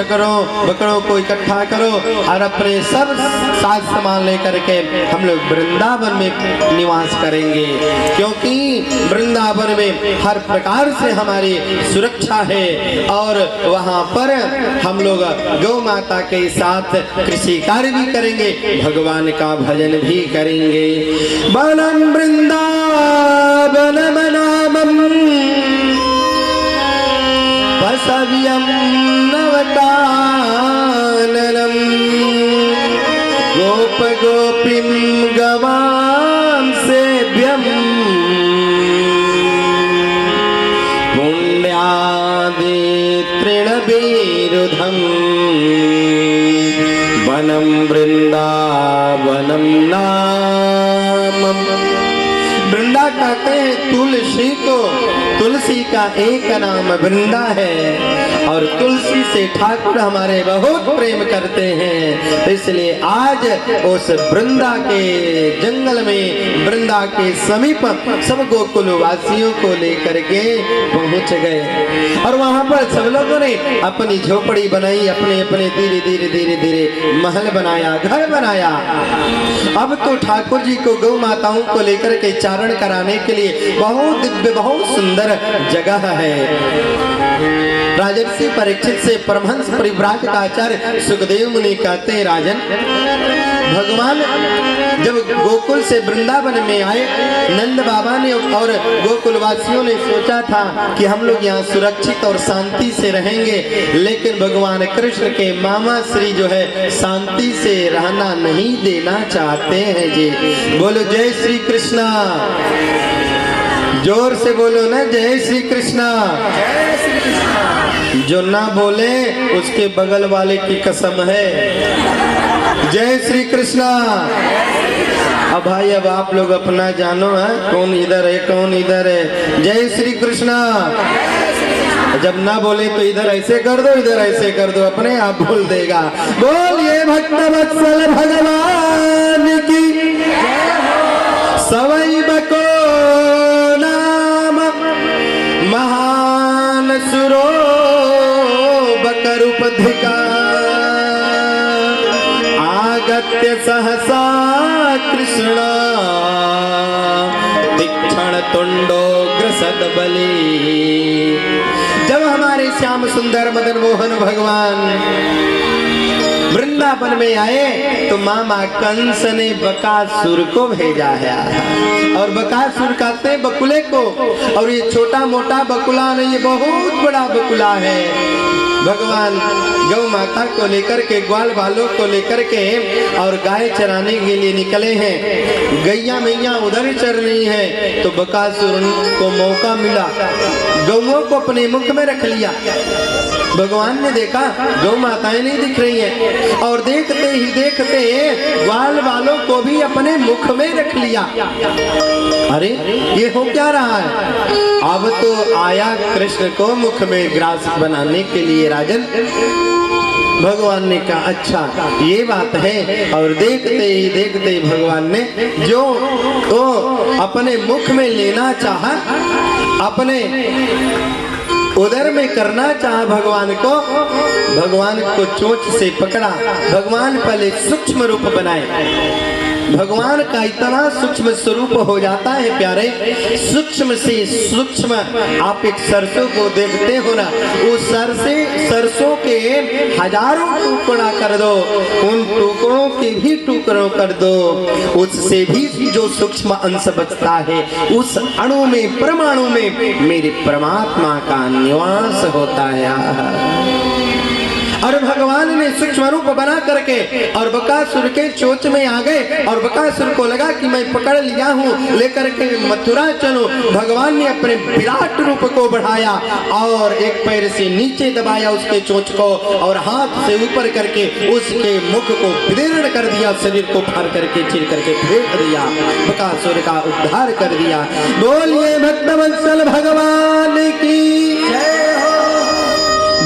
करो, बकरों को इकट्ठा करो और अपने सब साज सामान लेकर के हम लोग वृंदावन में निवास करेंगे, क्योंकि वृंदावन में हर प्रकार से हमारी सुरक्षा है और वहाँ पर हम लोग गौ माता के साथ कृषि कार्य भी करेंगे, भगवान का भजन भी करेंगे। वनम वृंदावन मनामम वसव्यम नवकाननम गोप गोपीम गवां सेव्यम पुण्यादि तृणबीरुधम वनम वृंदावनम नामम। वृंदा कहते हैं तुलसी को, तुलसी का एक नाम वृंदा है और तुलसी से ठाकुर हमारे बहुत प्रेम करते हैं, इसलिए आज उस वृंदा के जंगल में, वृंदा के समीप सब गोकुल वासियों को लेकर के पहुंच गए और वहां पर सब लोगों ने अपनी झोपड़ी बनाई, अपने अपने धीरे धीरे धीरे धीरे महल बनाया, घर बनाया। अब तो ठाकुर जी को गौ माताओं को लेकर के चारण कराने के लिए बहुत दिव्य, बहुत सुंदर जगह है। राजर्षि परीक्षित से परमहंस परिव्राजक आचार्य सुखदेव मुनि कहते हैं, राजन, भगवान जब गोकुल से वृंदावन में आए, नंद बाबा ने और गोकुल वासियों ने सोचा था कि हम लोग यहाँ सुरक्षित और शांति से रहेंगे, लेकिन भगवान कृष्ण के मामा श्री जो है शांति से रहना नहीं देना चाहते हैं जी। बोलो जय श्री कृष्णा, जोर से बोलो ना, जय श्री कृष्णा। जो ना बोले उसके बगल वाले की कसम है। जय श्री कृष्णा। अब भाई अब आप लोग अपना जानो है, कौन इधर है कौन इधर है। जय श्री कृष्णा। जब ना बोले तो इधर ऐसे कर दो, इधर ऐसे कर दो, अपने आप बोल देगा। बोलिए भक्त वत्सल भगवान की सवई बको नाम महान सुरो बकरूपधिका आगत्य सहसा कृष्ण तीक्ष्ण तुंडोग्र सदबली। जब हमारे श्याम सुंदर मदन मोहन भगवान वृंदावन में आए तो मामा कंस ने बकासुर को भेजा है, और बकासुर कहते हैं बकुले को, और ये छोटा मोटा बकुला नहीं, ये बहुत बड़ा बकुला है। भगवान गौ माता को लेकर के, ग्वाल बालों को लेकर के और गाय चराने के लिए निकले हैं। गैया मैया उधर ही चर रही है तो बकासुर को मौका मिला, गौओं को अपने मुख में रख लिया। भगवान ने देखा गौ माताएं नहीं दिख रही हैं, और देखते ही देखते ग्वाल बालों को भी अपने मुख में रख लिया। अरे ये हो क्या रहा है? अब तो आया कृष्ण को मुख में ग्रास बनाने के लिए राजन। भगवान ने कहा अच्छा ये बात है, और देखते ही देखते भगवान ने जो तो अपने मुख में लेना चाहा, अपने उदर में करना चाहा भगवान को चोंच से पकड़ा। भगवान पहले सूक्ष्म रूप बनाए, भगवान का इतना सूक्ष्म स्वरूप हो जाता है प्यारे, सूक्ष्म से सूक्ष्म। आप एक सरसों को देखते हो ना, उस सरसों के हजारों टुकड़ा कर दो, उन टुकड़ों के भी टुकड़ों कर दो, उससे भी जो सूक्ष्म अंश बचता है उस अणु में, परमाणु में मेरे परमात्मा का निवास होता है। और भगवान ने सूक्ष्म रूप बना करके और बकासुर के चोंच में आ गए, और बकासुर को लगा कि मैं पकड़ लिया हूँ, लेकर के मथुरा चलो। भगवान ने अपने विराट रूप को बढ़ाया और एक पैर से नीचे दबाया उसके चोंच को, और हाथ से ऊपर करके उसके मुख को विदीर्ण कर दिया, शरीर को फाड़ करके चीर करके फेंक दिया, बकासुर का उद्धार कर दिया। बोलिए भक्तवत्सल भगवान की जय।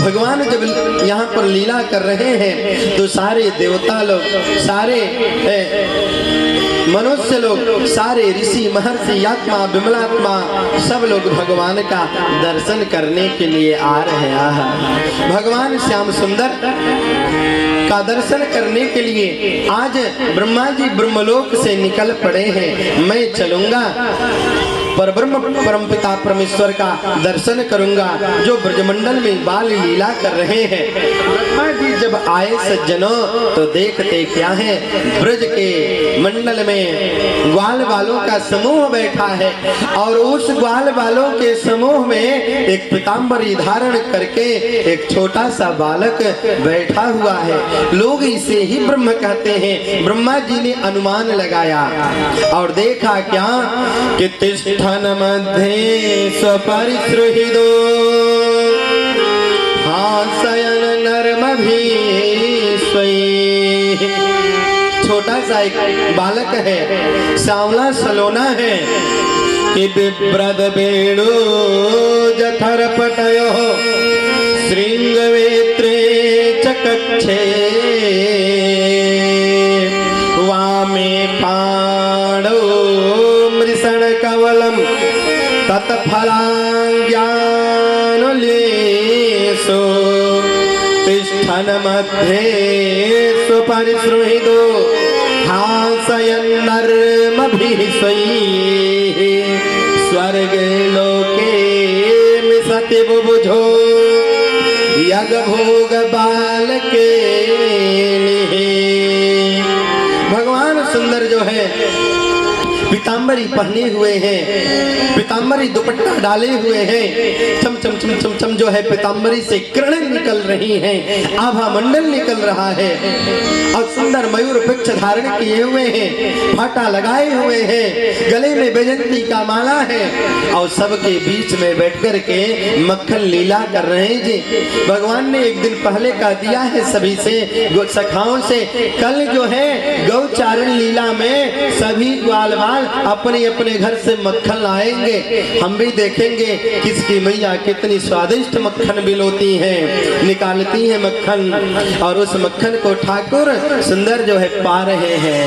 भगवान जब यहाँ पर लीला कर रहे हैं तो सारे देवता लोग, सारे मनुष्य लोग, सारे ऋषि महर्षि आत्मा विमलात्मा सब लोग भगवान का दर्शन करने के लिए आ रहे हैं। भगवान श्याम सुंदर का दर्शन करने के लिए आज ब्रह्मा जी ब्रह्मलोक से निकल पड़े हैं। मैं चलूंगा पर ब्रह्म परमपिता परमेश्वर का दर्शन करूंगा जो ब्रजमंडल में बाल लीला कर रहे हैं। ब्रह्मा जी जब आए सज्जनों तो देखते क्या है, ब्रज के मंडल में ग्वाल बालों का समूह बैठा है और उस ग्वाल बालों के समूह में एक पीताम्बरी धारण करके एक छोटा सा बालक बैठा हुआ है। लोग इसे ही ब्रह्म कहते हैं। ब्रह्मा जी ने अनुमान लगाया और देखा क्या कि तिष्ठन मध्ये स्वपरिसृहितो हासयन नर्मभिः स्वैः। छोटा सा एक बालक है, सांवला सलोना है कि बिभ्रद वेणु जठरपटयोः श्रृंगवेत्रे च कक्षे वामे पाणौ मृषण कवलम तत्फलाज्ञानुलेशो तिष्ठन मध्ये स्वपरिसृहितो हासयन्नर्मभिः स्वैः स्वर्गे लोके मिषति बुभुजो यग भोग बालके। भगवान सुंदर जो है पीताम्बरी पहने हुए हैं, पीताम्बरी दुपट्टा डाले हुए हैं, चम चम चम चम चम जो है पीताम्बरी से किरणें निकल रही हैं, आभा मंडल निकल रहा है और सुंदर मयूर वृक्ष धारण किए हुए हैं, फाटा लगाए हुए हैं, गले में बैजंती का माला है और सबके बीच में बैठ कर के मक्खन लीला कर रहे हैं जी। भगवान ने एक दिन पहले कह दिया है सभी से, सखाओं से, कल जो है गौचारण लीला में सभी ग्वाल बाल अपने अपने घर से मक्खन लाएंगे। हम भी देखेंगे किसकी मैया कितनी स्वादिष्ट मक्खन बिलोती हैं, निकालती हैं मक्खन और उस मक्खन को ठाकुर सुंदर जो है पा रहे हैं।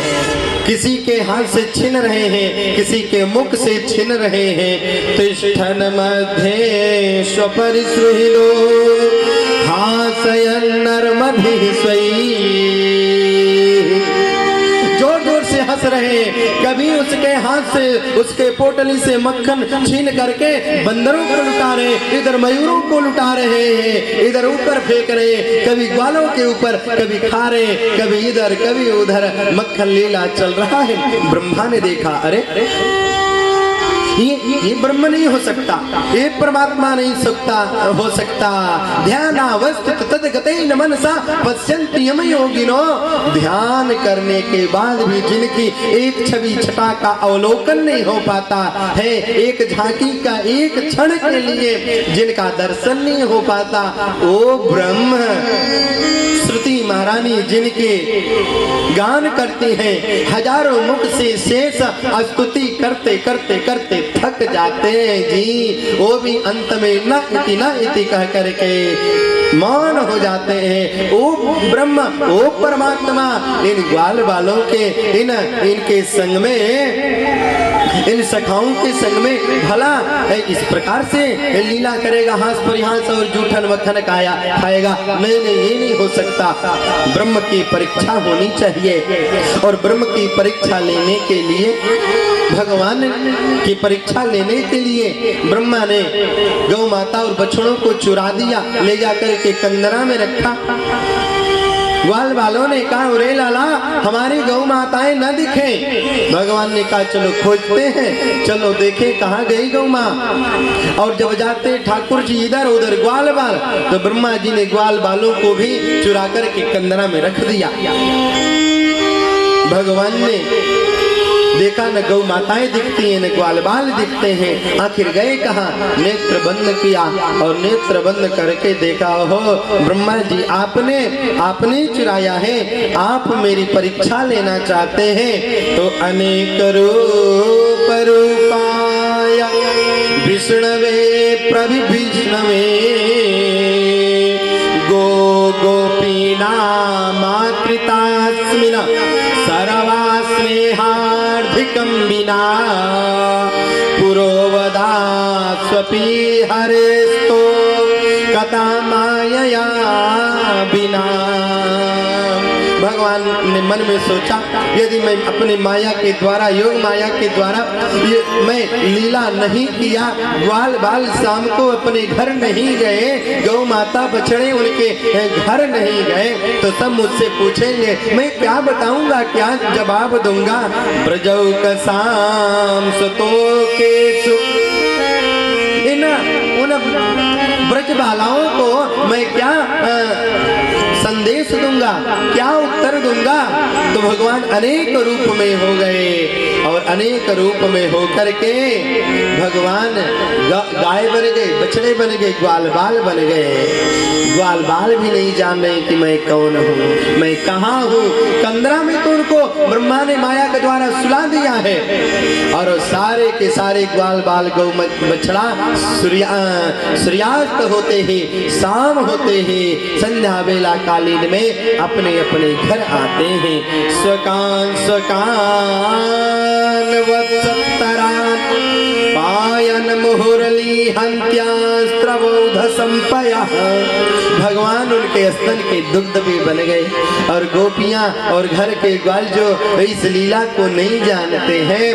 किसी के हाथ से छीन रहे हैं, किसी के मुख से छीन रहे हैं। तिष्ठन मध्ये स्वपरिसृहितो हासयन्नर्मभिः स्वैः। जोर जोर से हंस रहे हैं, कभी उसके हाथ से उसके पोटली से मक्खन छीन करके बंदरों को लुटा रहे, इधर मयूरों को लुटा रहे हैं, इधर ऊपर फेंक रहे, कभी ग्वालों के ऊपर, कभी खा रहे, कभी इधर कभी उधर, मक्खन लीला चल रहा है। ब्रह्मा ने देखा, अरे ये ब्रह्म नहीं हो सकता, ये परमात्मा नहीं हो सकता। ध्यानावस्थित तद्गतेन मनसा पश्यन्ति यम योगिनो। ध्यान करने के बाद भी जिनकी एक छवि छटा का अवलोकन नहीं हो पाता है, एक झांकी का एक क्षण के लिए जिनका दर्शन नहीं हो पाता, वो ब्रह्म श्रुति महारानी जिनके गान करती हैं, हजारों मुख से शेष स्तुति करते करते करते थक जाते हैं जी। वो भी अंत में न इति कह करके मौन हो जाते हैं। ओ ब्रह्म, ओ परमात्मा इन ग्वाल बालों के इनके संग में, इन सखाओं के संग में भला इस प्रकार से लीला करेगा, हाथ परिहास और जूठन मक्खन खाएगा? नहीं नहीं, ये नहीं हो सकता। ब्रह्म की परीक्षा होनी चाहिए और ब्रह्म की परीक्षा लेने के लिए, भगवान की परीक्षा लेने के लिए ब्रह्मा ने गौ माता और बछड़ों को चुरा दिया, ले जाकर के कंदरा में रखा। ग्वाल वालों ने कहा, अरे लाला हमारी गौ माताएं न दिखे। भगवान ने कहा चलो खोजते हैं, चलो देखें कहाँ गई गौ माँ। और जब जाते ठाकुर जी इधर उधर ग्वाल बाल, तो ब्रह्मा जी ने ग्वाल बालों को भी चुरा कर के कंदरा में रख दिया। भगवान ने देखा न गौ माताएं दिखती हैं न ग्वाल बाल दिखते हैं, आखिर गए कहाँ? नेत्र बंद किया और नेत्र बंद करके देखा, हो ब्रह्मा जी आपने चुराया है, आप मेरी परीक्षा लेना चाहते हैं तो अनेक रूप रूपाय विष्णवे प्रविष्णवे गो गोपीना मातृतास्मिन सर्वा स्नेहा कम बिना पुरोवदा स्वपी हरेस्तो कथा माया बिना। भगवान ने मन में सोचा, यदि मैं अपनी माया के द्वारा, योग माया के द्वारा मैं लीला नहीं किया, ग्वाल बाल शाम को अपने घर नहीं गए, गौ माता बछड़े उनके घर नहीं गए, तो सब मुझसे पूछेंगे, मैं क्या बताऊंगा, क्या जवाब दूंगा। ब्रजौ कसाम सुतो के उन ब्रज बालाओं को मैं क्या संदेश दूंगा, क्या उत्तर दूंगा। तो भगवान अनेक रूप में हो गए और अनेक रूप में होकर के भगवान गाय बन गए, बछड़े बन गए, ग्वाल बाल बन गए। ग्वाल बाल भी नहीं जान रहे कि मैं कौन हूँ, मैं कहाँ हूँ। कंदरा में तो उनको ब्रह्मा ने माया के द्वारा सुला दिया है और सारे के सारे ग्वाल बाल गौ बछड़ा सूर्यास्त होते ही, शाम होते ही, संध्या बेला कालीन में अपने अपने घर आते हैं। स्वकान स्वकान वत्सतरान पायन मुहुरली हंत्यास्त्रबोध संपया। भगवान उनके स्तन के दुग्ध भी बन गए और गोपियां और घर के ग्वाल जो इस लीला को नहीं जानते हैं,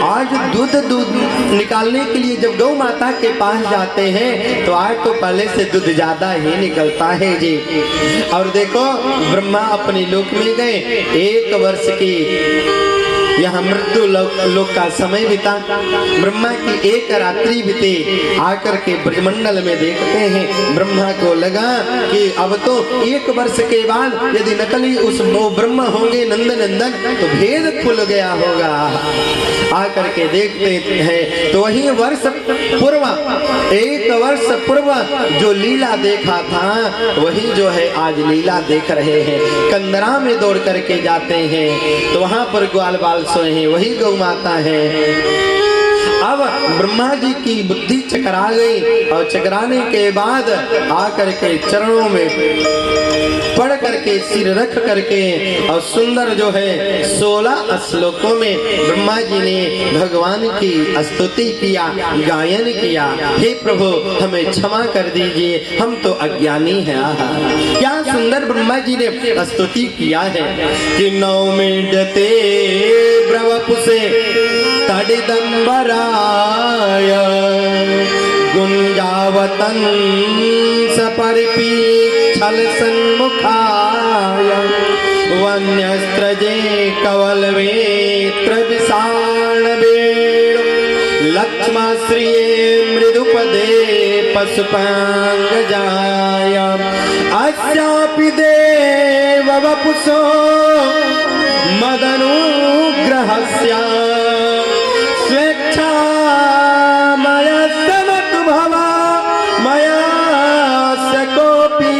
आज दूध निकालने के लिए जब गौ माता के पास जाते हैं तो आज तो पहले से दूध ज्यादा ही निकलता है जी। और देखो ब्रह्मा अपने लोक में गए, 1 वर्ष की यहाँ मृत्यु लोक का समय बीता, ब्रह्मा की 1 रात्रि बीते। आकर के ब्रजमंडल में देखते हैं, ब्रह्मा को लगा कि अब तो 1 वर्ष के बाद यदि नकली वो ब्रह्मा होंगे नंद नंदन तो भेद खुल गया होगा। आकर के देखते हैं तो वही वर्ष पूर्व, 1 वर्ष पूर्व जो लीला देखा था वही जो है आज लीला देख रहे हैं। कंदरा में दौड़ करके जाते हैं तो वहां पर ग्वाल बाल सोए हैं, वही गौ माता है। अब ब्रह्मा जी की बुद्धि चकरा गई और चकराने के बाद आकर के चरणों में पढ़ करके सिर रख करके और सुंदर जो है 16 श्लोकों में ब्रह्मा जी ने भगवान की स्तुति किया, गायन किया। हे प्रभु हमें क्षमा कर दीजिए, हम तो अज्ञानी हैं। क्या सुंदर ब्रह्मा जी ने स्तुति किया है कि नौमिडते ब्रवपुसे तडिदंबराय गुंजावतन सपरिपीक्षल सन्मुखाय वन्यस्त्रजे कवलवेत्र विषाणवेणु लक्ष्माश्रिये मृदुपदे पशुपांगजाय अस्यापि देव वपुषो मदनुग्रहस्य स्वेच्छा मया सनतु भवा मया सकोपि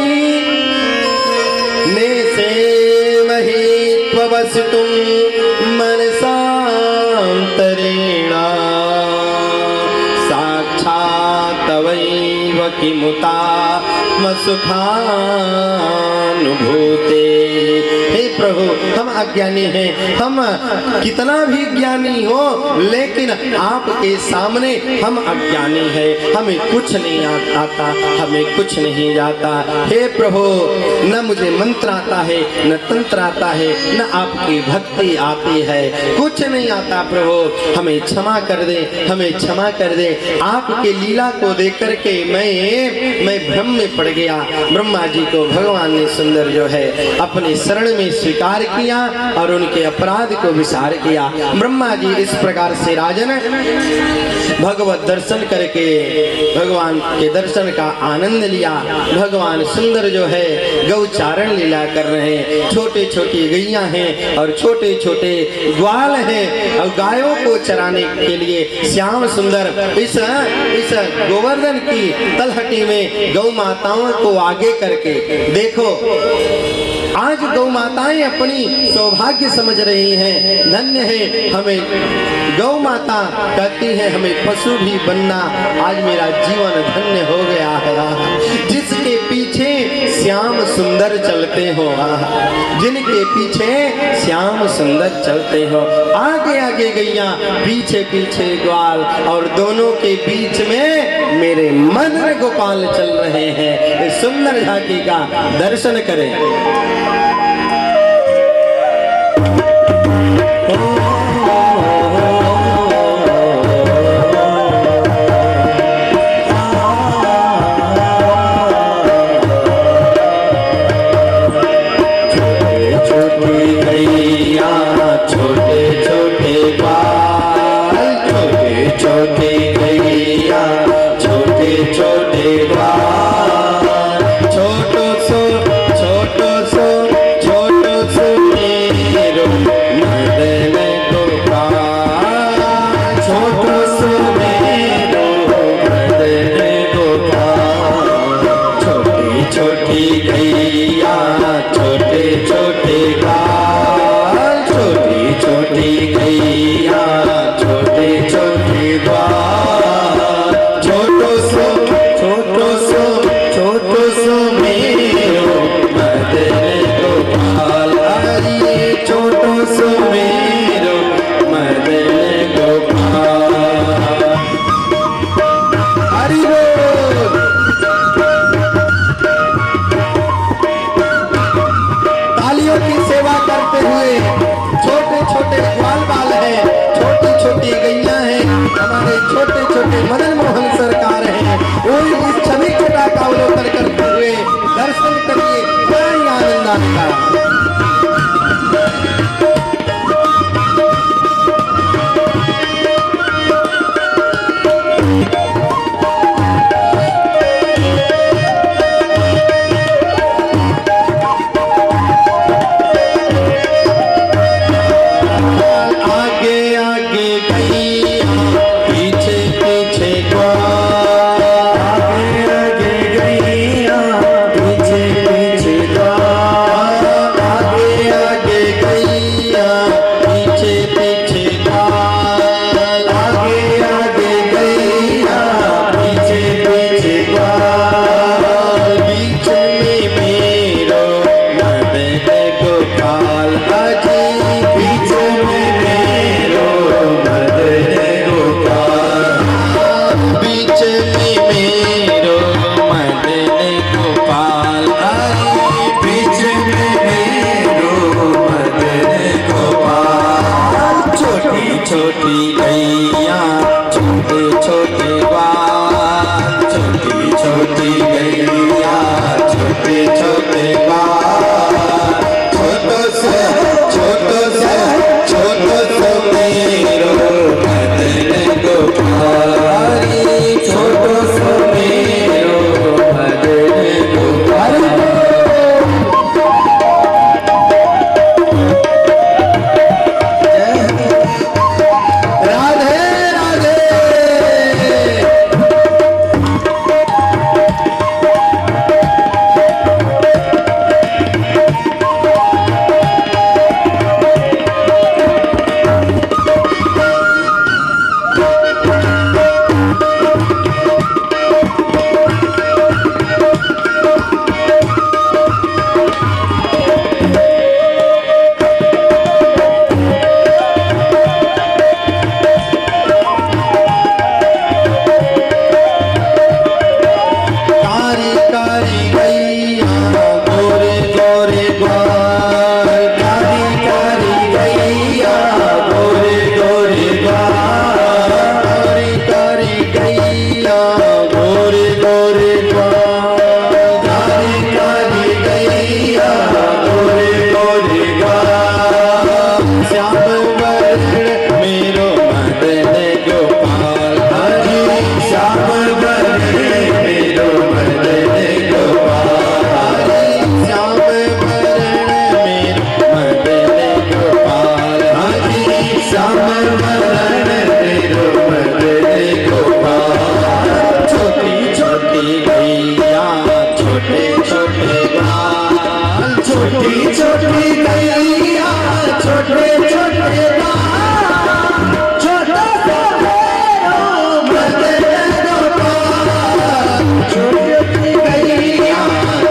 नेसे मही त्ववसितुं मनसान्तरेण साक्षात् तवैव किमुता सुखानुभूते। हे प्रभु हम अज्ञानी हैं, हम कितना भी ज्ञानी हो लेकिन आपके सामने हम अज्ञानी हैं, हमें कुछ नहीं आता, हमें कुछ नहीं जाता। हे प्रभु न मुझे मंत्र आता है, न तंत्र आता है, न आपकी भक्ति आती है, कुछ नहीं आता। प्रभु हमें क्षमा कर दे, हमें क्षमा कर दे। आपके लीला को देख करके मैं भ्रम में पड़ गया। ब्रह्मा जी को भगवान ने सुंदर जो है अपने शरण में स्वीकार किया और उनके अपराध को विचार किया। ब्रह्मा जी इस प्रकार से राजन भगवत दर्शन करके भगवान के दर्शन का आनंद लिया। भगवान सुंदर जो है गौचारण लीला कर रहे हैं। छोटे छोटी गैया हैं और छोटे छोटे ग्वाल हैं और गायों को चराने के लिए श्याम सुंदर इस गोवर्धन की तलहटी में गौ माताओं को आगे करके देखो। आज गौ माताएं अपनी सौभाग्य समझ रही हैं, धन्य है हमें गौ माता कहती है हमें पशु भी बनना। आज मेरा जीवन धन्य हो गया है। जिसके पीछे श्याम सुंदर चलते हो, जिनके पीछे श्याम सुंदर चलते हो। आगे आगे गैया, पीछे पीछे ग्वाल, और दोनों के बीच में मेरे मदन गोपाल चल रहे हैं। इस सुंदर झांकी का दर्शन करें।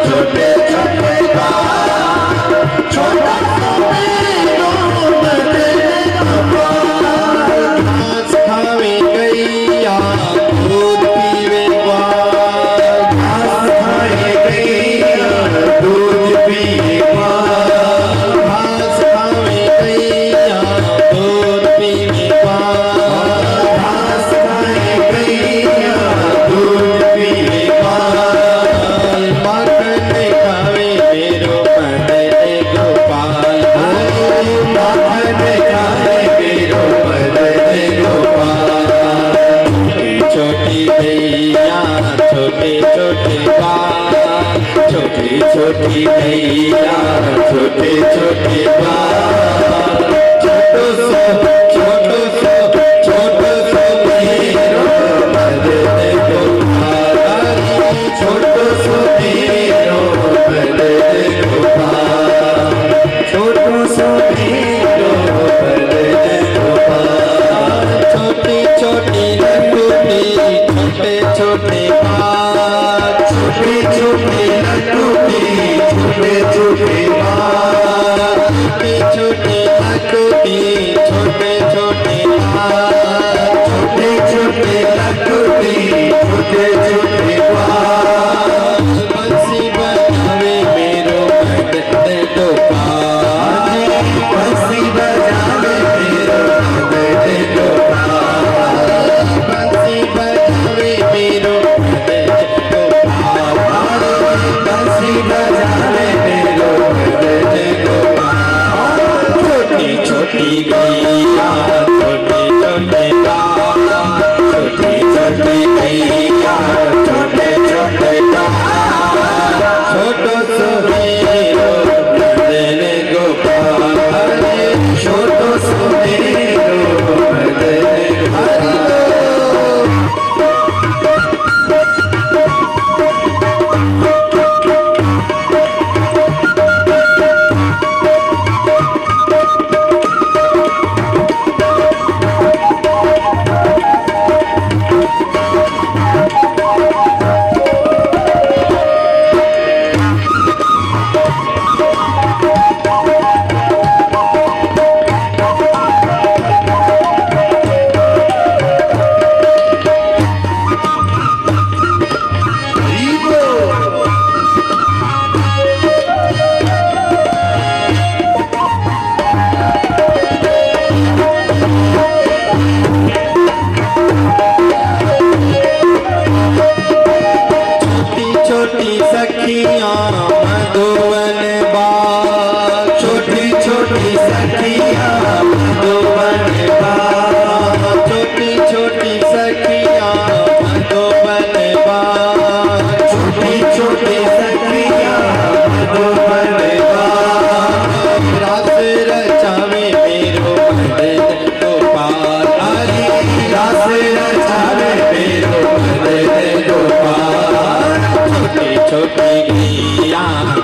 छोटे छोटी छोटी नैया छोटे छोटे बाल छोटो सो छोटो सो छोटो सो मेरो मदद को भारी छोटो सो मेरो मदद को भारी छोटो सो मेरो मदद को भारी छोटी छोटी लटूटी छोटे छोटे बाल छोटी छोटी लटूटी छोटे छोटे बाल छोटी छोटी लटूटी छोटे छोटे बाल छोटे छोटे लटूटी छोटे छोटे बाल बंसी बजावे मेरो मदद को पार बंसी बजावे मेरो मदद को पार बंसी बजावे मेरो मदद को पार बंसी बजावे मेरो मदद को पार छोटी छोटी गैया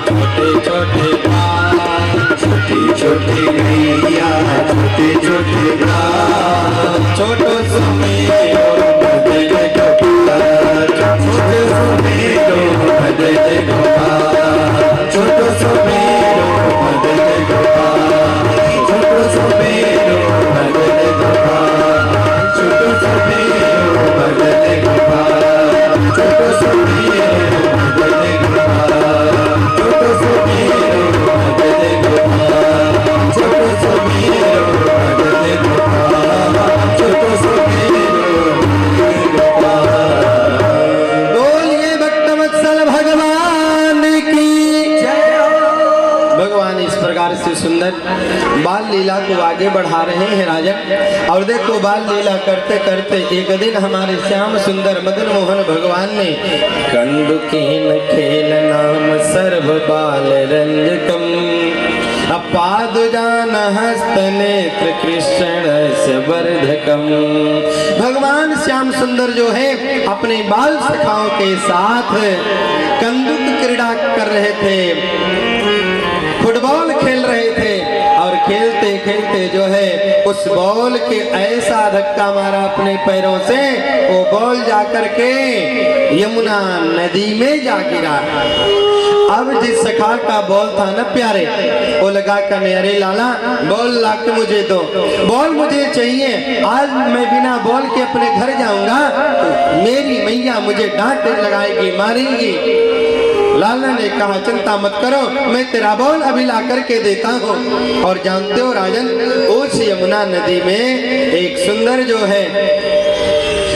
छोटे छोटे बाल छोटी छोटी गैया छोटे छोटे बाल छोटो सो मेरो मदद को पार छोटो सो मेरो मदद हरि छोटो सो मेरो मदद को पार छोटो सो मेरो मदद को पार छोटो सो मेरो मदद को पार छोटो सो मेरो मदद को पार छोटो सो मेरो मदद को पार छोटो सो मेरो मदद को पार छोटो सो मेरो मदद को पार छोटो सो मेरो मदद को पार छोटो सो मेरो मदद को पार बोलिए भक्तवत्सल भगवान की जय हो। भगवान इस प्रकार से सुंदर बाल लीला को आगे बढ़ा रहे हैं राजन। और देखो बाल लीला करते करते एक दिन हमारे श्याम सुंदर मदन मोहन भगवान ने कंदुकेन खेल नाम सर्व बाल रंजकम अपादुजान हस्त नेत्र कृष्ण वर्धकम। भगवान श्याम सुंदर जो है अपने बाल सखाओं के साथ कंदुक क्रीड़ा कर रहे थे, फुटबॉल खेल रहे थे। और खेलते खेलते जो है उस बॉल के ऐसा धक्का मारा अपने पैरों से, वो बॉल जाकर के यमुना नदी में जा गिरा। अब जिस सखा का बॉल था ना प्यारे, वो लगा करने अरे लाला बॉल ला के मुझे दो, बॉल मुझे चाहिए, आज मैं बिना बॉल के अपने घर जाऊंगा तो मेरी मैया मुझे डांट लगाएगी, मारेंगी। लाला ने कहा चिंता मत करो, मैं तेरा बॉल अभी ला करके देता हूँ। और जानते हो राजन, उस यमुना नदी में एक सुंदर जो है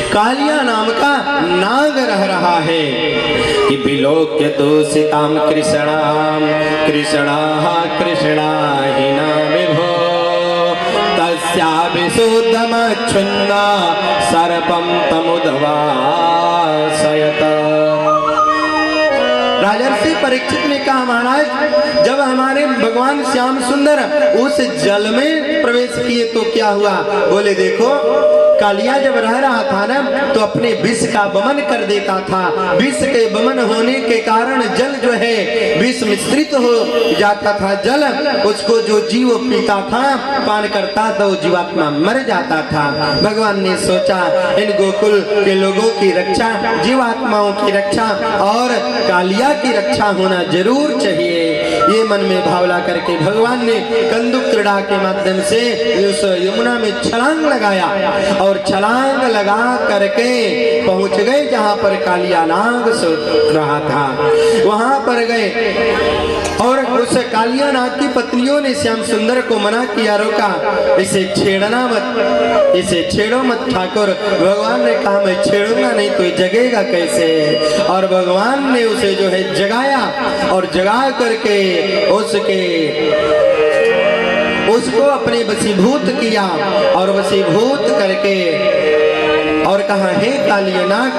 कालिया नाम का नाग रह रहा है कि विलोक्य दूषिताम कृष्णाम कृष्णा कृष्णा हि नामिभो तस्या विशुद्धमच्छुन्ना सर्पं तमुदवासयत। राजर्षि परीक्षित ने कहा महाराज जब हमारे भगवान श्याम सुंदर उस जल में प्रवेश किए तो क्या हुआ? बोले देखो कालिया जब रह रहा था ना तो अपने विष का वमन कर देता था। विष के वमन होने के कारण जल जो है विष मिश्रित हो जाता था। जल उसको जो जीव पीता था पान करता तो जीवात्मा मर जाता था। भगवान ने सोचा इन गोकुल के लोगों की रक्षा, जीवात्माओं की रक्षा और कालिया की रक्षा होना जरूर चाहिए। ये मन में भावना करके भगवान ने कंदुक क्रीड़ा के माध्यम से उस यमुना में छलांग लगाया और छलांग लगा करके पहुंच गए जहां पर कालिया नाग सो रहा था। वहां पर गए और उस कालिया नाग की पत्नियों ने श्याम सुंदर को मना किया, रोका, इसे छेड़ना मत, इसे छेड़ो मत ठाकुर। भगवान ने कहा मैं छेड़ूंगा नहीं तो जगेगा कैसे? और भगवान ने उसे जो है जगाया और जगा करके उसको अपने वशीभूत किया और वशीभूत करके और कहा हे कालिया नाग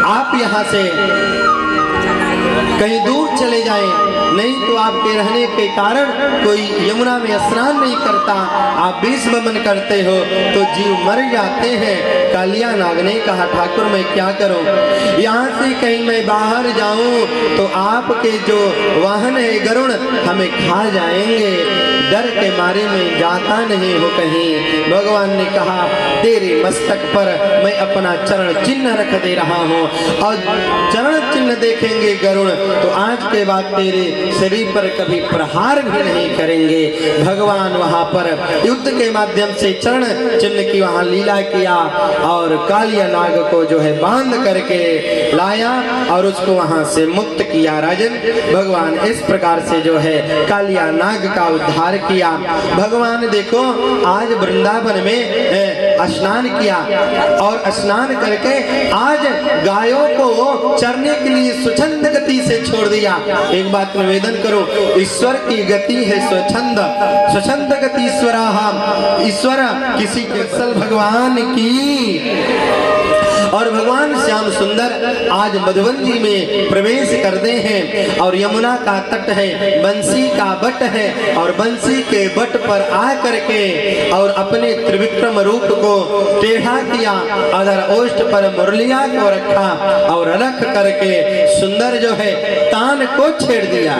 आप यहाँ से कहीं दूर चले जाएं, नहीं तो आपके रहने के कारण कोई यमुना में स्नान नहीं करता, आप विष वमन करते हो तो जीव मर जाते हैं। कालिया नाग ने कहा ठाकुर मैं क्या करूं? यहाँ से कहीं मैं बाहर जाऊं तो आपके जो वाहन है गरुड़ हमें खा जाएंगे, डर के मारे में जाता नहीं हो कहीं। भगवान ने कहा तेरे मस्तक पर मैं अपना चरण चिन्ह रख दे रहा हूँ और चरण चिन्ह देखेंगे गरुड़ तो आज के बाद तेरे शरीर पर कभी प्रहार भी नहीं करेंगे। भगवान वहां पर युद्ध के माध्यम से चरण चिन्ह की वहां लीला किया और कालिया नाग को जो है बांध करके लाया और उसको वहां से मुक्त किया। राजन भगवान इस प्रकार से जो है कालिया नाग का उद्धार किया। भगवान देखो आज वृंदावन में स्नान किया और स्नान करके आज गायों को चरने के लिए स्वच्छंद गति से छोड़ दिया। एक बात निवेदन करो, ईश्वर की गति है स्वच्छंद, स्वच्छंद गति ईश्वर किसी के सल भगवान की। और भगवान श्याम सुंदर आज मधुबन जी में प्रवेश करते हैं और यमुना का तट है, बंसी का बट है और बंसी के बट पर आ करके और अपने त्रिविक्रम रूप को टेढ़ा किया, अधर ओष्ठ पर मुरलिया को रखा और रख करके सुंदर जो है तान को छेड़ दिया।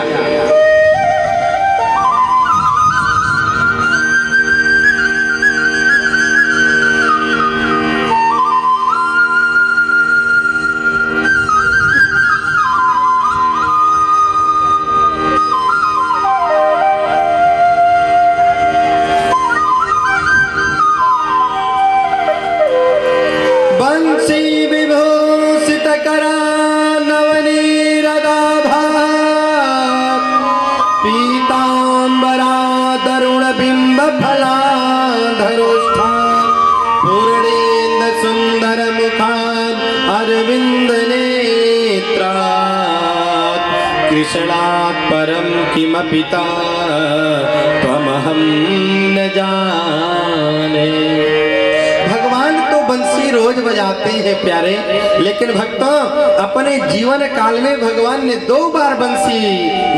परम किमपिता त्वमहं न जाने। भगवान तो बंसी रोज बजाते हैं प्यारे, लेकिन भक्तों अपने जीवन काल में भगवान ने 2 बार बंसी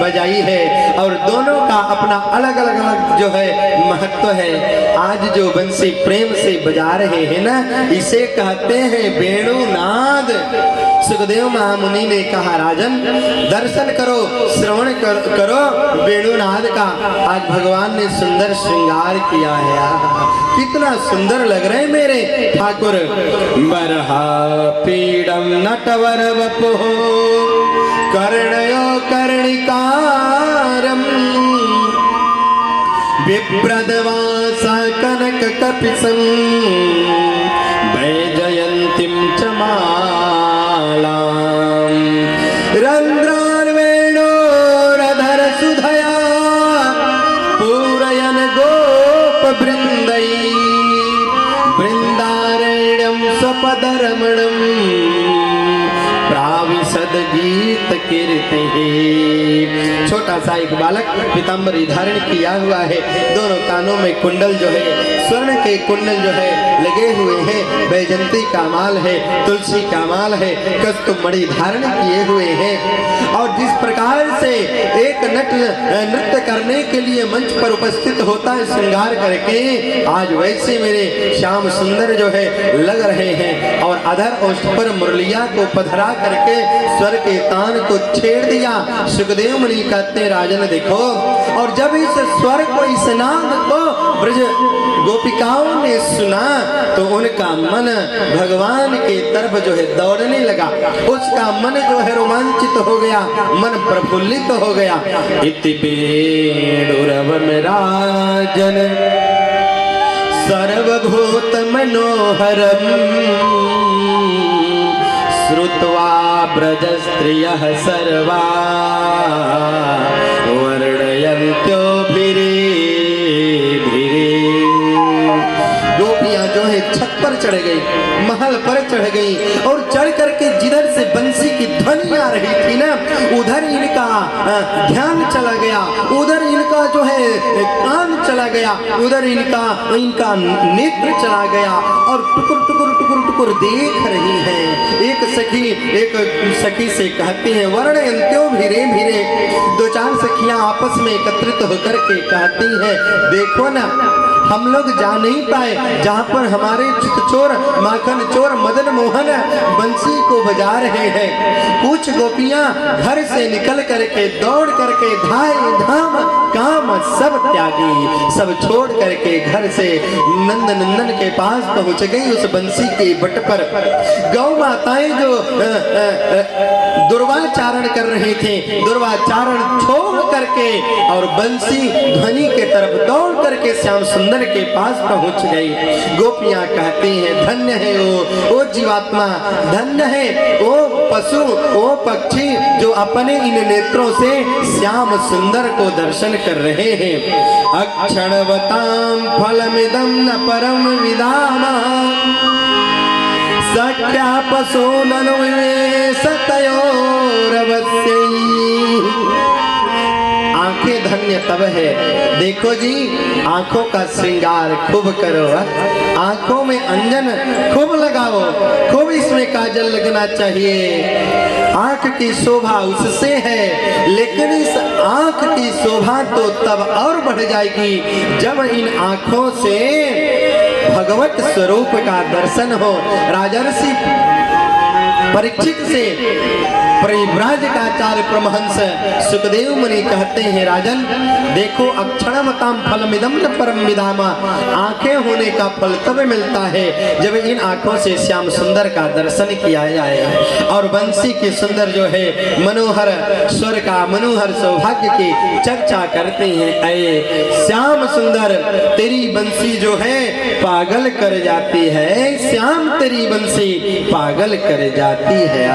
बजाई है और दोनों का अपना अलग अलग जो है महत्व है। आज जो बंसी प्रेम से बजा रहे हैं ना, इसे कहते हैं वेणुनाद। सुखदेव महामुनि ने कहा राजन दर्शन करो, श्रवण करो वेणुनाद का। आज भगवान ने सुंदर श्रृंगार किया है, कितना सुंदर लग रहे मेरे ठाकुर। बरहा पीडम नटवर वपुः कर्णयो कर्णिकारम विप्रदवासा कनक कपिसं वैजयन्तीं च मालां रंध्रान् वेणोरधर सुधया पूरयन् गोपवृन्दै वृन्दारण्यं स्वपदरमणं प्राविशद गीत कीर्तिः। छोटा सा एक बालक पीताम्बरी धारण किया हुआ है, दोनों कानों में कुंडल जो है स्वर्ण के कुंडल जो है लगे हुए हैं, बैजंती का माल है, तुलसी का माल है, कस्तूरी धारण किए हुए हैं। और जिस प्रकार से एक नट नृत्य करने के लिए मंच पर उपस्थित होता है श्रृंगार करके, आज वैसे मेरे श्याम सुंदर जो है लग रहे हैं। और अधर ओष्ठ पर मुरलिया को पधरा करके स्वर के तान को छेड़ दिया। सुखदेव मुनि कहते राजन देखो, और जब इस स्वर को, इस नाद को ब्रज गोपिकाओं ने सुना तो उनका मन भगवान के तरफ जो है दौड़ने लगा। उसका मन जो है रोमांचित हो गया, मन प्रफुल्लित हो गया। इति पेड़ुरवम राजन सर्वभूत मनोहरम श्रुत्वा ब्रज स्त्रियः सर्वा वर्णयन्त्यो भिरे भिरे। गोपियां जो है छत पर चढ़ गई, महल पर चढ़ गई, और चढ़ करके जिधर से बंसी की ध्वनि आ रही थी ना, उधर इनका ध्यान चला गया, उधर इनका जो है कान चला गया, उधर इनका नेत्र चला गया, और टुकुर टुकुर टुकुर टुकुर देख रही है। एक सखी से कहती है वर्णयन्त्यो भिरे भिरे। दो चार सखियां आपस में एकत्रित होकर के कहती है देखो ना, हम लोग जा नहीं पाए जहाँ पर हमारे चोर माखन चोर मदन मोहन बंसी को बजा रहे हैं। कुछ गोपियां घर से निकल करके दौड़ करके धाय धाम काम सब त्यागी, सब छोड़ करके घर से नंद नंदन के पास पहुंच गई। उस बंसी के बट पर गौ माताएं जो दुर्वाचारण कर रही थी, दुर्वाचारण छोड़ करके और बंसी ध्वनि के तरफ दौड़ करके श्याम सुंदर के पास पहुंच गई। गोपियां कहती हैं धन्य है वो जीवात्मा, धन्य है वो पशु, वो पक्षी जो अपने इन नेत्रों से श्याम सुंदर को दर्शन कर रहे हैं। अक्षणवताम फलमिदं न परम विदामा सख्या पशु ननुविवेश तयोरवस्यै। आंखें धन्य तब है, देखो जी आंखों का श्रृंगार खूब करो, आंखों में अंजन खूब लगाओ, खूब इसमें काजल लगना चाहिए। आंख की शोभा उससे है, लेकिन इस आंख की शोभा तो तब और बढ़ जाएगी जब इन आंखों से भगवत स्वरूप का दर्शन हो। राजर्षि परीक्षित से परिव्राज का आचार्य परमहंस सुखदेव मुनि कहते हैं राजन देखो, अक्षणमताम फलमिदं न परम विदामा, आंखें होने का फल तब मिलता है जब इन आंखों से श्याम सुंदर का दर्शन किया जाए। और बंसी की सुंदर जो है मनोहर स्वर का मनोहर सौभाग्य की चर्चा करते हैं। ऐ श्याम सुंदर तेरी बंसी जो है पागल कर जाती है, श्याम तेरी बंसी पागल कर जाती है।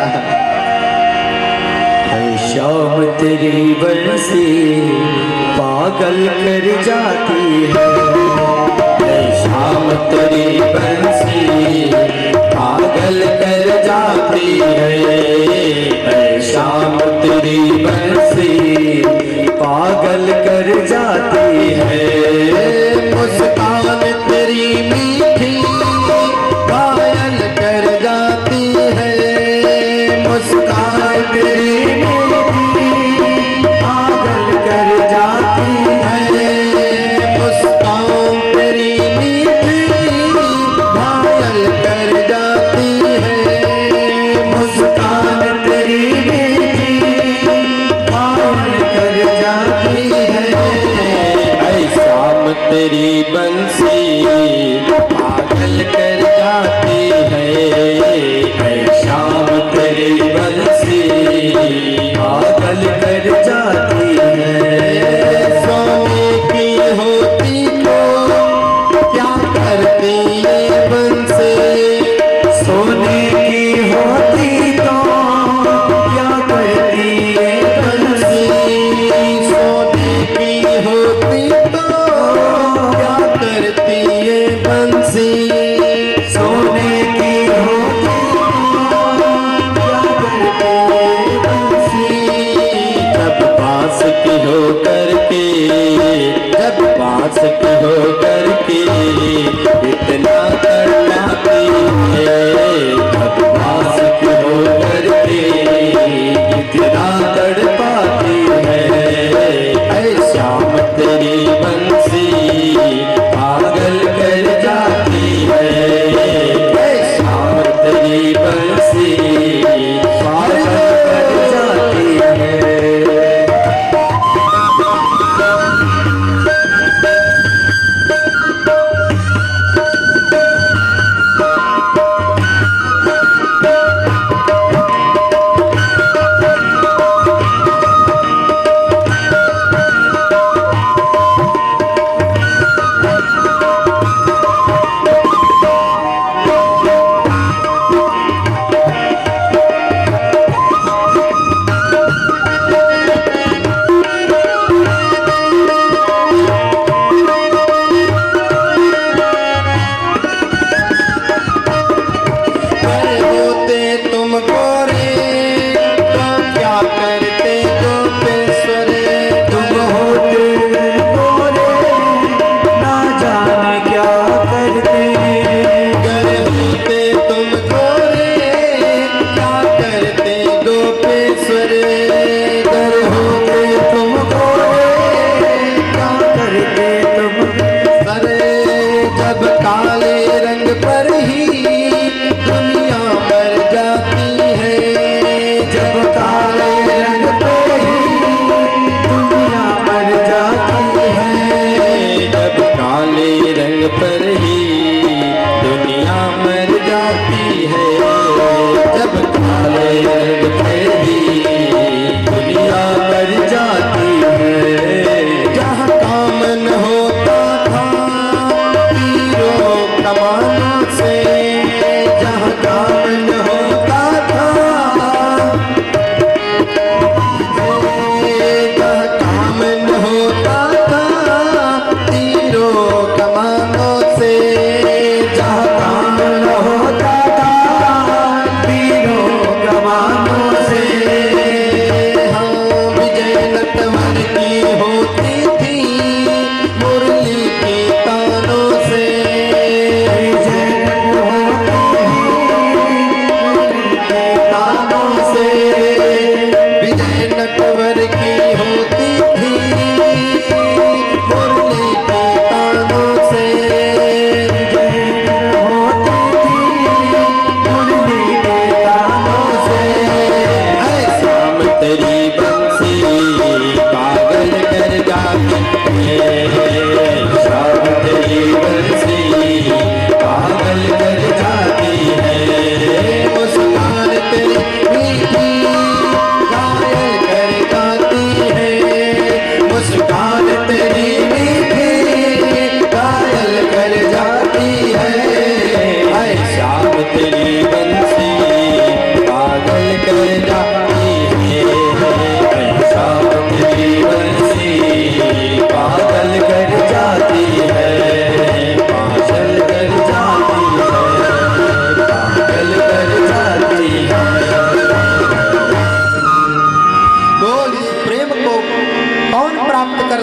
श्याम तेरी बंसी पागल कर जाती है, श्याम तेरी बंसी पागल कर जाती है, श्याम तेरी बंसी पागल कर जाती है। मुस्कान तेरी मीठी घायल कर जाती है, मुस्कान तेरी तेरी बंसी पागल कर जाती है, श्याम तेरी बंसी पागल कर जाती है। सोने की होती तो क्या करती ये बंसी, सोने की होती तो क्या करती ये बंसी, सोने की होती तो सोने की होती क्या करते बंसी। जब पास की हो करके, जब पास की हो करके तेरी बंसी पागल कर जाती है, शाम तेरी बंसी पागल कर जाती है।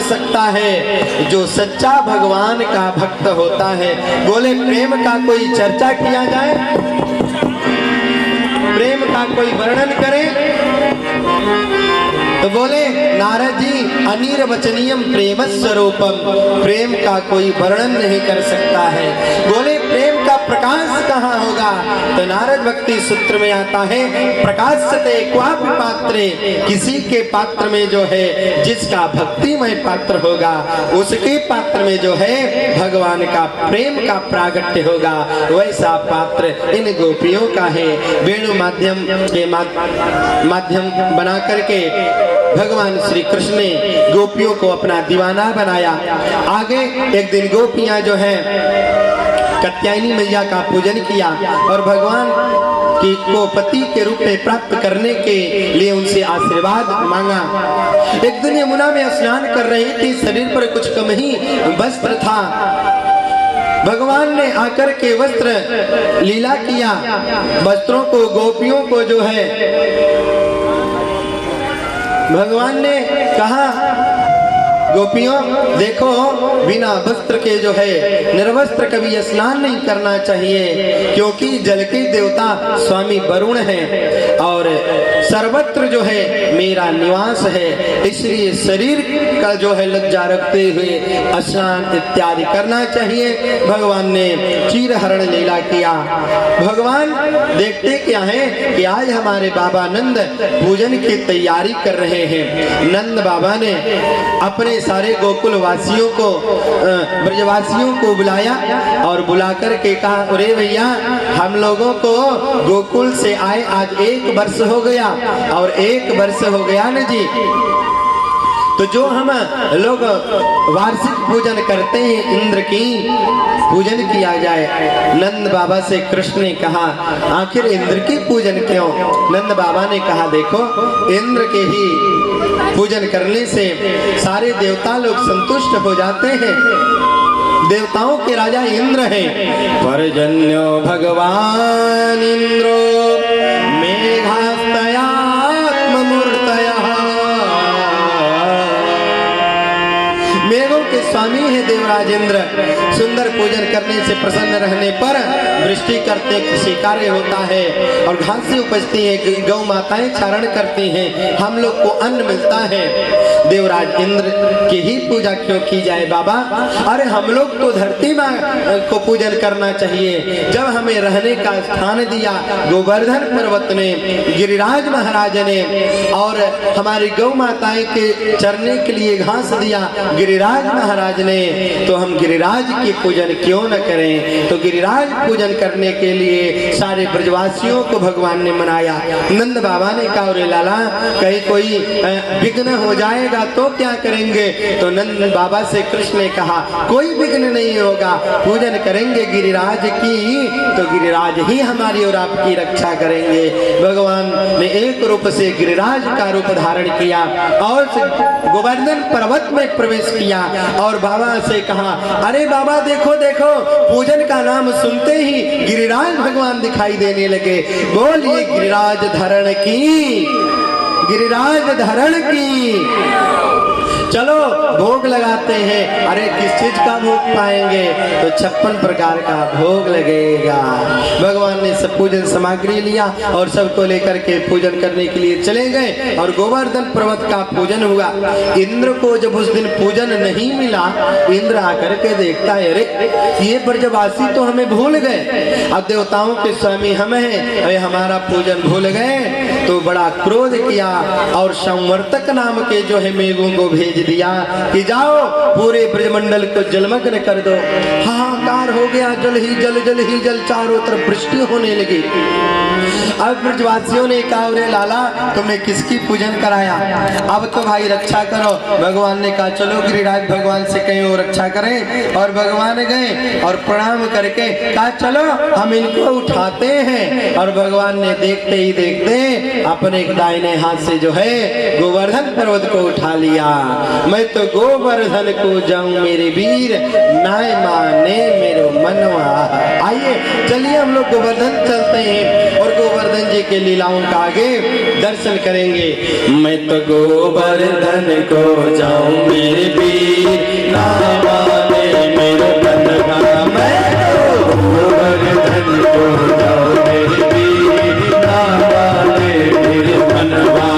सकता है जो सच्चा भगवान का भक्त होता है। बोले प्रेम का कोई चर्चा किया जाए, प्रेम का कोई वर्णन करे तो बोले नारद जी अनिर्वचनीयम प्रेम स्वरूपम, प्रेम का कोई वर्णन नहीं कर सकता है। बोले प्रेम का प्रकाश कहाँ होगा, तो नारद भक्ति सूत्र में आता है प्रकाशते क्वापि पात्रे, किसी के पात्र में जो है जिसका भक्तिमय पात्र होगा उसके पात्र में जो है भगवान का प्रेम का प्रागट्य होगा, वैसा पात्र इन गोपियों का है। वेणु माध्यम के माध्यम बना करके भगवान श्री कृष्ण ने गोपियों को अपना दीवाना बनाया। आगे एक दिन गोपियां जो है कात्यायनी मैया का पूजन किया और भगवान को पति के रूप में प्राप्त करने के लिए उनसे आशीर्वाद मांगा। एक दिन यमुना में स्नान कर रही थी, शरीर पर कुछ कम ही वस्त्र था। भगवान ने आकर के वस्त्र लीला किया, वस्त्रों को गोपियों को जो है भगवान ने कहा गोपियों देखो, बिना वस्त्र के जो है निर्वस्त्र कभी स्नान नहीं करना चाहिए, क्योंकि जल के देवता स्वामी वरुण हैं और सर्वत्र जो है मेरा निवास है, इसलिए शरीर का जो है लज्जा रखते हुए स्नान इत्यादि करना चाहिए। भगवान ने चीरहरण लीला किया। भगवान देखते क्या है कि आज हमारे बाबा नंद पूजन की तैयारी कर रहे हैं। नंद बाबा ने अपने सारे गोकुल वासियों को ब्रजवासियों को बुलाया और बुला कर के कहा, अरे भैया हम लोगों को गोकुल से आए आज 1 वर्ष हो गया, और 1 वर्ष हो गया न जी, तो जो हम लोग वार्षिक पूजन करते हैं इंद्र की पूजन किया जाए। नंद बाबा से कृष्ण ने कहा, आखिर इंद्र की पूजन क्यों? नंद बाबा ने कहा, देखो इंद्र के ही पूजन करने से सारे देवता लोग संतुष्ट हो जाते हैं। देवताओं के राजा इंद्र हैं। पर्जन्यो भगवान इंद्रो मेघास्तयात्ममूर्तयः, मेघों के स्वामी है देवराज इंद्र। सुंदर पूजन करने से प्रसन्न रहने पर वृष्टि करते कृषि कार्य होता है और घासें उपजती हैं, गौ माताएं चारण करती हैं, हम लोग को अन्न मिलता है। देवराज इंद्र की ही पूजा क्यों की जाए बाबा? अरे हम लोग तो धरती माँ को पूजन करना चाहिए। जब हमें रहने का स्थान दिया गोवर्धन पर्वत ने, गिरिराज महाराज ने, और हमारी गौ माताएं के चरने के लिए घास दिया गिरिराज महाराज ने, तो हम गिरिराज की पूजन क्यों न करें? तो गिरिराज पूजन करने के लिए सारे ब्रजवासियों को भगवान ने मनाया। नंद बाबा ने कहा, अरे लाला कहीं कोई विघ्न हो जाएगा तो क्या करेंगे? तो नंद बाबा से कृष्ण ने कहा, कोई विघ्न नहीं होगा, पूजन करेंगे गिरिराज की तो गिरिराज ही हमारी और आपकी रक्षा करेंगे। भगवान ने एक रूप से गिरिराज का रूप धारण किया और गोवर्धन पर्वत में प्रवेश किया और बाबा से कहा, अरे बाबा देखो देखो, पूजन का नाम सुनते ही गिरिराज भगवान दिखाई देने लगे। बोलिए गिरिराज धरण की, गिरिराज धरण की। चलो भोग लगाते हैं। अरे किस चीज का भोग पाएंगे? तो 56 प्रकार का भोग लगेगा। भगवान ने सब पूजन सामग्री लिया और सबको लेकर के पूजन करने के लिए चले गए और गोवर्धन पर्वत का पूजन हुआ। इंद्र को जब उस दिन पूजन नहीं मिला, इंद्र आकर के देखता है, अरे ये ब्रजवासी तो हमें भूल गए, अब देवताओं के स्वामी हम हैं, अरे हमारा पूजन भूल गए। तो बड़ा क्रोध किया और संवर्तक नाम के जो है मेघों को भेज दिया कि जाओ पूरे ब्रजमंडल को जलमग्न कर दो। हाहाकार हो गया, जल ही जल, जल ही जल, चारों तरफ वृष्टि होने लगी। अब ब्रजवासियों ने कहा, अरे लाला तुमने किसकी पूजन कराया? अब तो भाई रक्षा करो। भगवान ने कहा, चलो गिरिराज भगवान से कहीं वो रक्षा करें। और भगवान गए और प्रणाम करके कहा, चलो हम इनको उठाते हैं। और भगवान ने देखते ही देखते अपने दाहिने हाथ से जो है गोवर्धन पर्वत को उठा लिया। मैं तो गोवर्धन को जाऊं मेरे वीर, नाय माने मेरो मनवा। आइए चलिए हम लोग गोवर्धन चलते हैं और गोवर्धन जी के लीलाओं का आगे दर्शन करेंगे। मैं तो गोवर्धन को जाऊं मेरे वीर, नाय माने मेरो मनवा। मैं तो गोवर्धन को जाऊं मेरे वीर, नाय माने मेरो मनवा।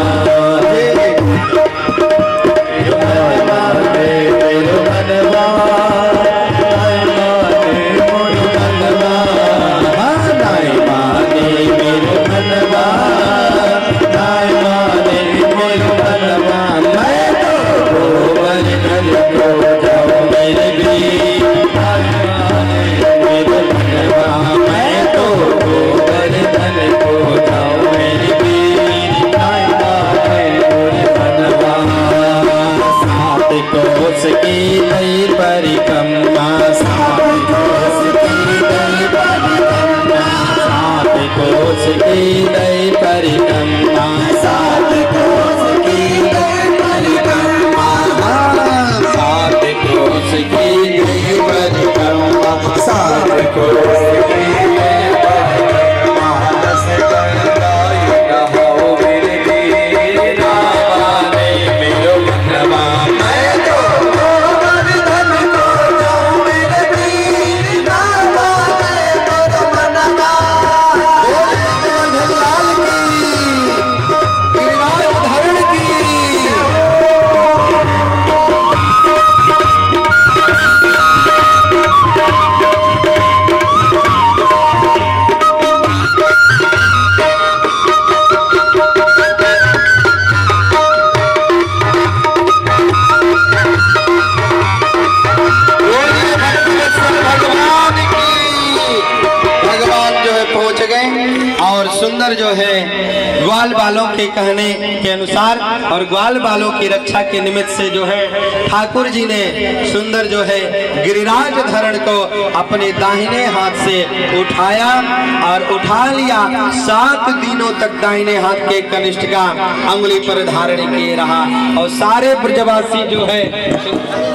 ग्वाल बालों के कहने के अनुसार और ग्वाल बालों की रक्षा के निमित्त से जो है ठाकुर जी ने सुंदर जो है गिरिराज धरण को अपने दाहिने हाथ से उठाया और उठा लिया। 7 दिनों तक दाहिने हाथ के कनिष्ठ का अंगुली पर धारण किए रहा और सारे ब्रजवासी जो है,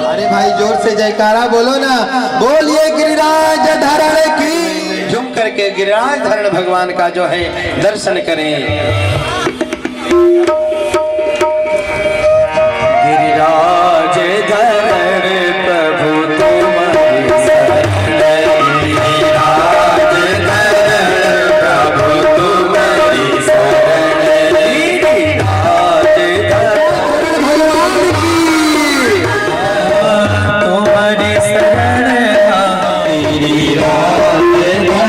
अरे भाई जोर से जयकारा बोलो ना, बोलिए गिरिराज धरण की। झुम करके गिरिराज धरण भगवान का जो है दर्शन करें। गिरिराज धरण प्रभु तुम्हारी शरण, गिरिराज धरण प्रभु तुम्हारी शरण, गिरिराज धरण भगवान की तुम्हारी शरण, गिरिराज धरण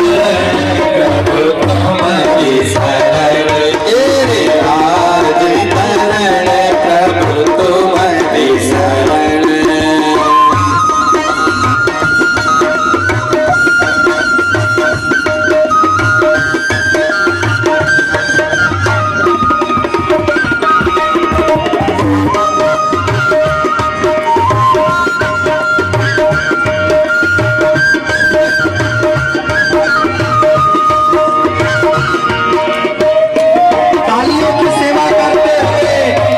प्रभु तुम्हारी शरण, गिरिराज धरण प्रभु तुम्हारी शरण। तालियों की सेवा करते हुए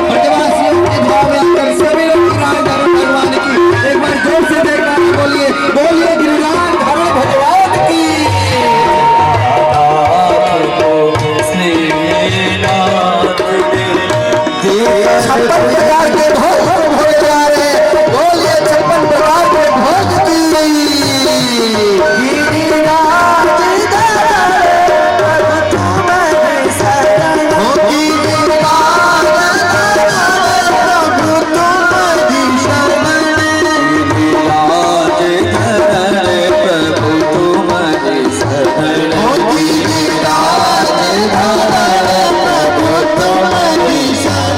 ब्रजवासियों की भाव रखकर सभी लोग गिरिराज धरण भगवान की एक बार जोर से जयकारा बोलिए, बोलिए गिरिराज धरण भगवान की। छप्पन प्रकार के भोग भोगे जा रहे, बोलिए 56 प्रकार के भोग की। गिरिराज धरण तुम्हारी शरण, गिरिराज धरण प्रभु तुम्हारी शरण, गिरिराज धरण प्रभु तुम्हारी शरण, गिरिराज धरण प्रभु तुम्हारी शरण।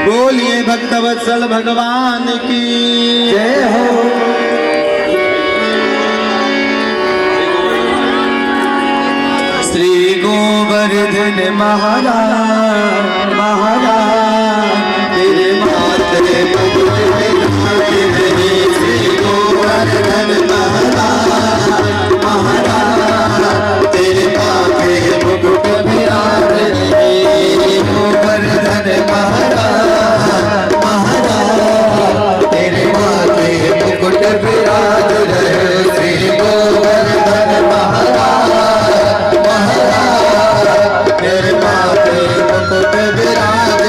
बोलिए भक्तवत्सल भगवान की जय हो। श्री गोवर्धन महाराज महाराज तेरे माथे मुकुट विराजे, श्री गोवर्धन महाराज महाराज तेरे माथे मुकुट विराजे, गोवर्धन महाराज महाराज तेरे माथे मुकुट विराज रहे, श्री गोवर्धन महाराज महाराज तेरे माथे मुकुट विराज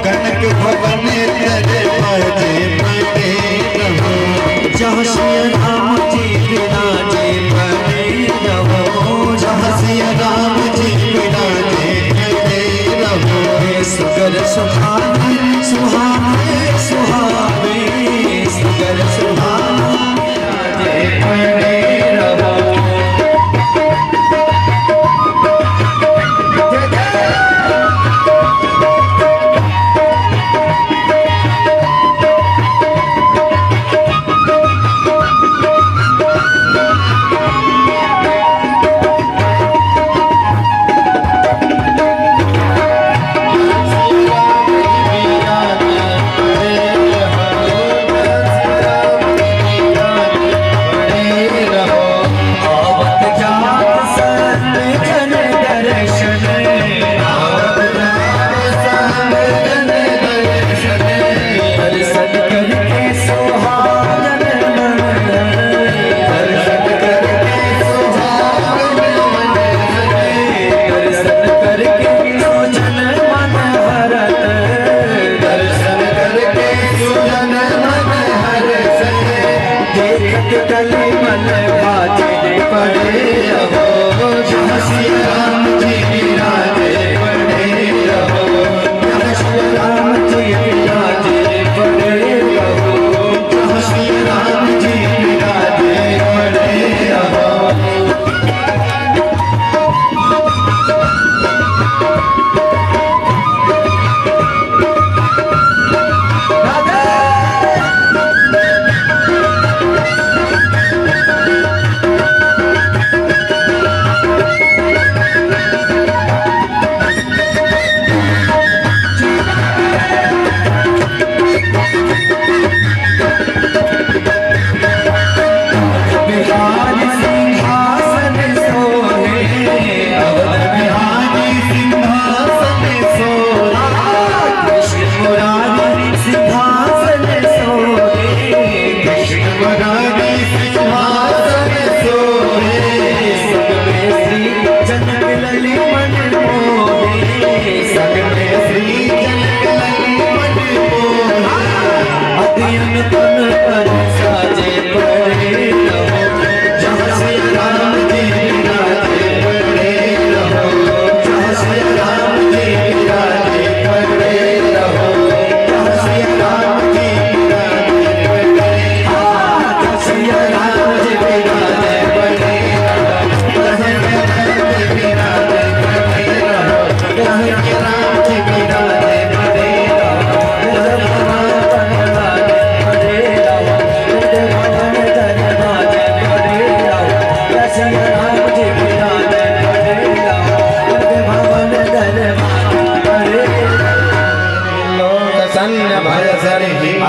कनक भवन तेरे बाजे बने रहो, जहाँ सिया राम जी विराजे बने रहो, जहाँ सिया राम जी विराजे बने रहो। सुगर सुहावे सुहावे सुहावे, सुगर सुहावे विराजे बने रहो।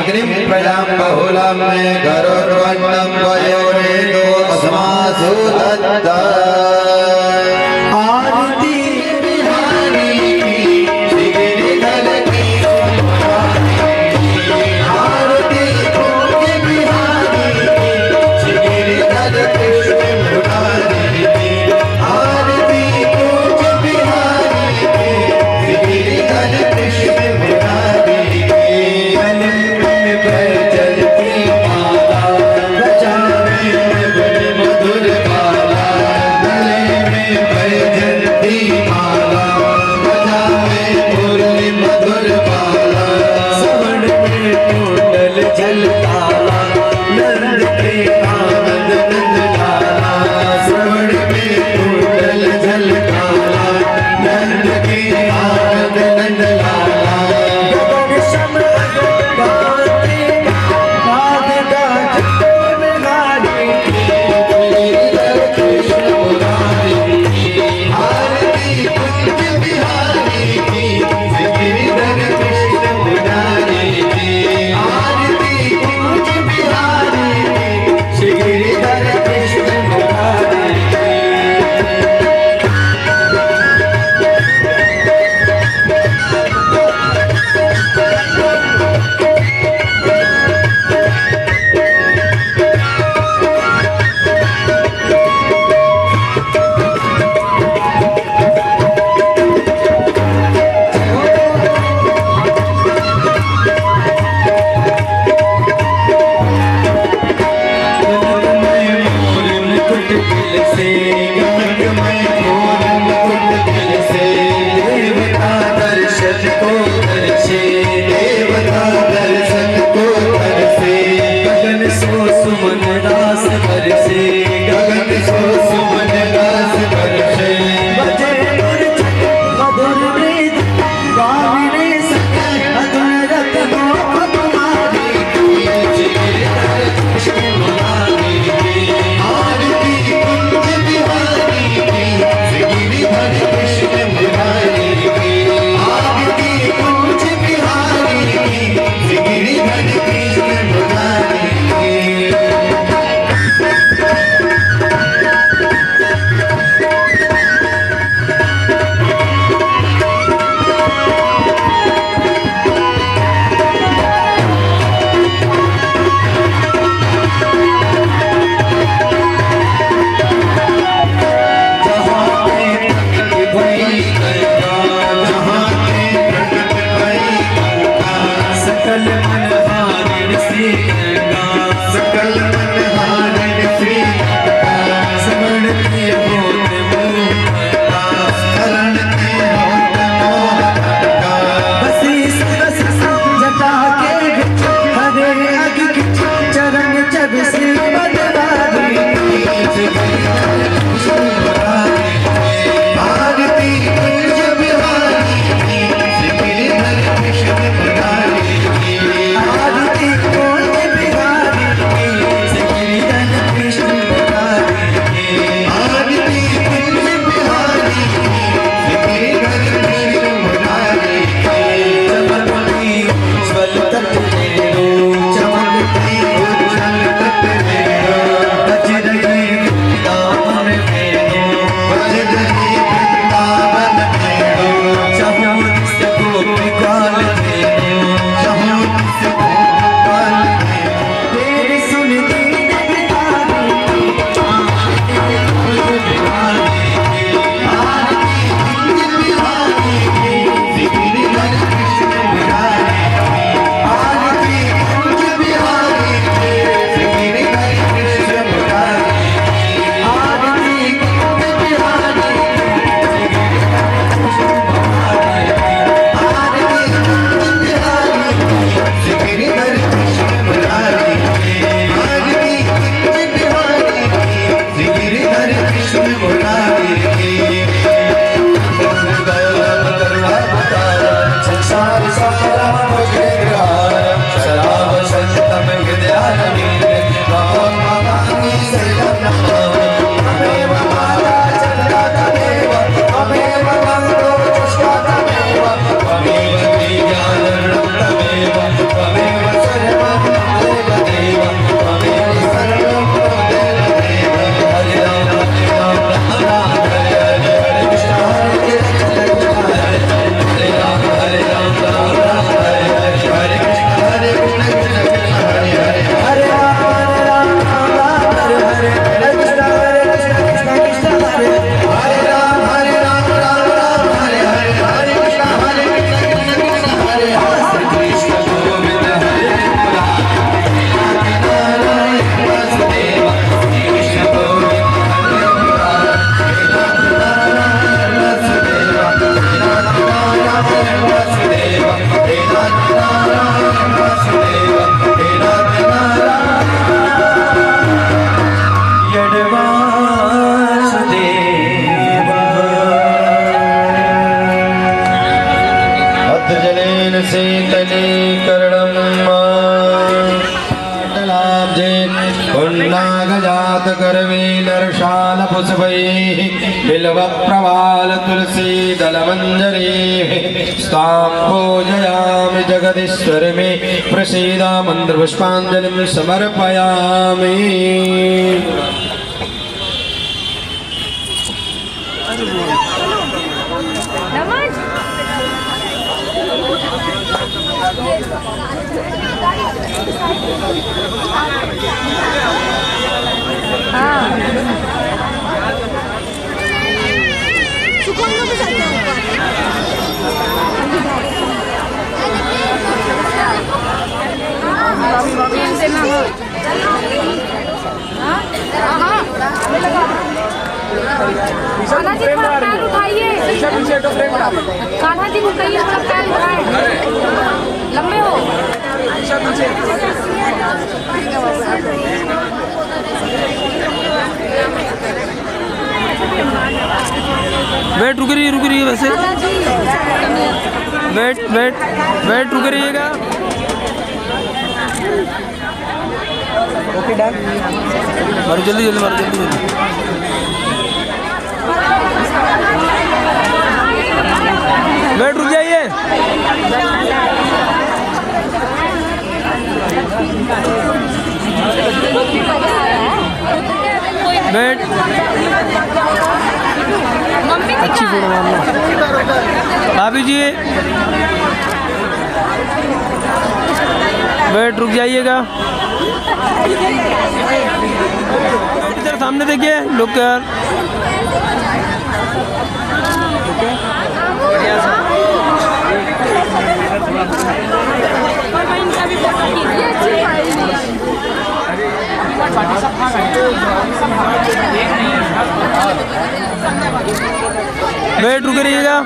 अग्निम प्रजाम बहुलम गरुर्वन्नम वयोरेदो अस्मासु दत्ता। आरती बिहारी की गिरिधर की, आरती बिहारी की गिरिधर कृष्ण मुरारी की, आरती बिहारी की गिरिधर कृष्ण मुरारी की। चलती माला बजावे मधुर माला, सुमन रास बरसे, गगन सो सुमन रास बरसे। बजे मधुर मृद गाविने सके, अधुर रत्नों तुम्हारी गिरधर कृष्ण मुरारी की। आरती कुंज बिहारी की, गिरधर कृष्ण मुरारी की। आरती कुंज बिहारी की, गिरधर कृष्ण मुरारी की। सकल मन हारिण श्री गंगा, सकल मन हारिण श्री गंगा। स्मरण के होत मोहका, स्मरण के होत मोहका। बसी सुरस जटा के बिच, हरे अग किच चरण जग श्री बदवारी। आरती कुंज बिहारी की, गिरधर कृष्ण मुरारी की। आरती कुंज बिहारी की, गिरधर कृष्ण मुरारी की। आरती कुंज बिहारी की, गिरधर कृष्ण मुरारी की। चमकती उज्ज्वल तट मेरो, चमकती उज्ज्वल तट मेरो। बज रही वृंदावन मेरो, बज रही वृंदावन मेरो। चाहूं से गोपी ग्वाल मेरो, चाहूं से गोपी ग्वाल मेरो। तेरी सुन दीन बिहारी की, आरती कुंज बिहारी की। आरती कुंज बिहारी की, गिरधर कृष्ण मुरारी की। आरती कुंज बिहारी की, गिरधर कृष्ण मुरारी की। आरती कुंज बिहारी की, गिरधर कृष्ण मुरारी की। आरती कुंज बिहारी की, गिरधर कृष्ण मुरारी की। आरती कुंज बिहारी की, गिरधर कृष्ण मुरारी की। संसार सारम मुझे ग्रहारम, शराब संतम विद्यारण्य। राम भवानी शरणं नमामि। त्वमेव माता चंद्रा त्वमेव, त्वमेव गंगो जुष्टा त्वमेव, त्वमेव विज्ञानरणं त्वमेव, त्वमेव सर्वं ममैव देव, त्वमेव सर्वं ममैव देव। हरे राम राम हरे हरे, हरे कृष्ण हरे कृष्ण हरे राम हरे राम राम राम हरे हरे, हरे कृष्ण हरे कृष्ण कृष्ण कृष्ण हरे हरे। हरे राम राम राम हरे हरे, हरे कृष्ण कृष्ण कृष्ण हरे हरे। हरे राम राम राम हरे हरे, हरे कृष्ण कृष्ण कृष्ण हरे हरे। हरे कृष्ण गोविंद हरे मुरारी, राधे नारायण वासुदेव। श्री कृष्ण गोविंद हरे मुरारी, राधे नारायण वासुदेव। राधे नारायण वासुदेव, हे राधे नारायण वासुदेव, हे राधे नारायण वासुदेव। भद्रजलेन शीतलीकरणं मालाब्जे पुण्डागजातकरवीलर्शालपुष्पैः बिल्वप्रवालतुलसीदलमञ्जरीः स्तां पूजयामि जगदीश्वर मे प्रसीद मन्त्रपुष्पाञ्जलिं समर्पयामि। कान्हा जी थोड़ा पैर उठाइए, कान्हा जी को कहिए थोड़ा पैर उठाएं, लंबे हो। वेट रुक रही है वैसे। वेट रुक रहिएगा। Okay done. मारो जल्दी मारो जल्दी। वेट रुक जाइए। वेट। अच्छी फोटो मारना भाभी जी। वेट रुक जाइएगा। इधर सामने देखिए लुक यार। वेट रुक रहिएगा।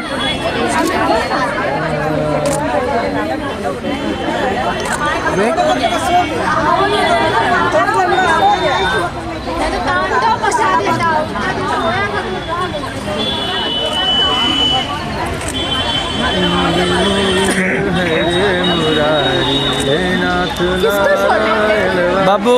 बाबू